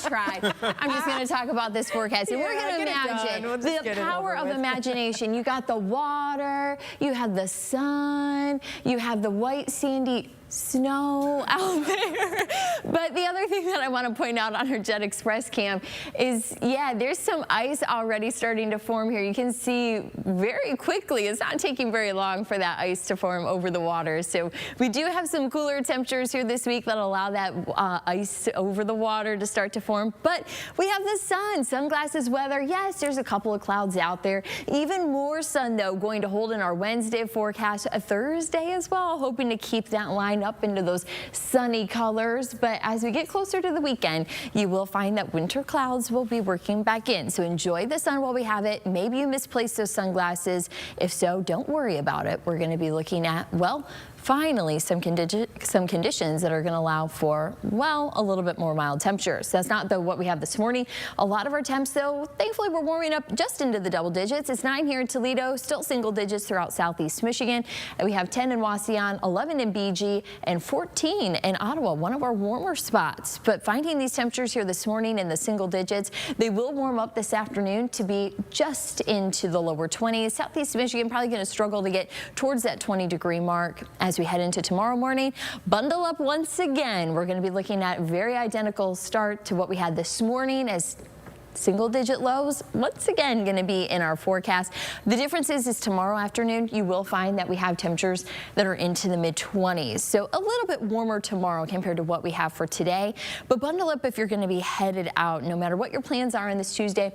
try. I'm just going to talk about this forecast, and we're going to imagine the power of imagination. You got the water, you have the sun, you have the white sandy snow out there. But the other thing that I want to point out on our Jet Express cam is, yeah, there's some ice already starting to form here. You can see very quickly, it's not taking very long for that ice to form over the water. So we do have some cooler temperatures here this week that allow that ice over the water to start to form. But we have the sun, sunglasses weather. Yes, there's a couple of clouds out there. Even more sun, though, going to hold in our Wednesday forecast, a Thursday as well, hoping to keep that line up into those sunny colors. But as we get closer to the weekend, you will find that winter clouds will be working back in. So enjoy the sun while we have it. Maybe you misplaced those sunglasses. If so, don't worry about it. We're going to be looking at, well, finally some conditions that are going to allow for, well, a little bit more mild temperatures. That's not what we have this morning. A lot of our temps, though, thankfully we're warming up just into the double digits. It's 9 here in Toledo, still single digits throughout southeast Michigan. And we have 10 in Wauseon, 11 in BG, and 14 in Ottawa, one of our warmer spots. But finding these temperatures here this morning in the single digits, they will warm up this afternoon to be just into the lower 20s. Southeast Michigan probably going to struggle to get towards that 20-degree mark. As we head into tomorrow morning, bundle up once again. We're going to be looking at very identical start to what we had this morning, as single-digit lows once again going to be in our forecast. The difference is tomorrow afternoon you will find that we have temperatures that are into the mid-20s. So a little bit warmer tomorrow compared to what we have for today. But bundle up if you're going to be headed out, no matter what your plans are on this Tuesday.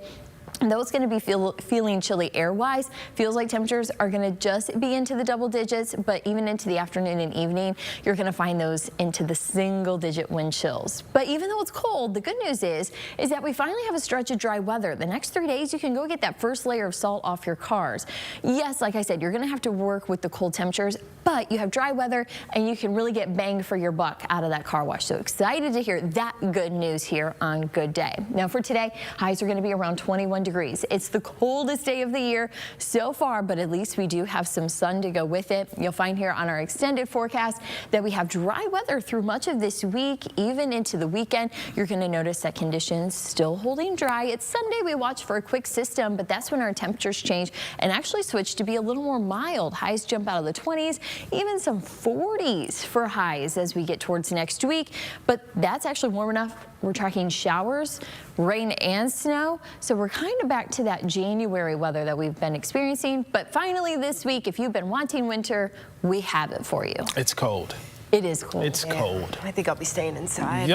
Though it's going to be feeling chilly air-wise, feels like temperatures are going to just be into the double digits, but even into the afternoon and evening, you're going to find those into the single-digit wind chills. But even though it's cold, the good news is that we finally have a stretch of dry weather. The next 3 days, you can go get that first layer of salt off your cars. Yes, like I said, you're going to have to work with the cold temperatures, but you have dry weather, and you can really get bang for your buck out of that car wash. So excited to hear that good news here on Good Day. Now for today, highs are going to be around 21 degrees. It's the coldest day of the year so far, but at least we do have some sun to go with it. You'll find here on our extended forecast that we have dry weather through much of this week, even into the weekend. You're going to notice that conditions still holding dry. It's Sunday. We watch for a quick system, but that's when our temperatures change and actually switch to be a little more mild. Highs jump out of the 20s, even some 40s for highs as we get towards next week. But that's actually warm enough. We're tracking showers, rain, and snow. So we're kind of back to that January weather that we've been experiencing. But finally this week, if you've been wanting winter, we have it for you. It's cold. It is cold. It's cold. I think I'll be staying inside. Yep.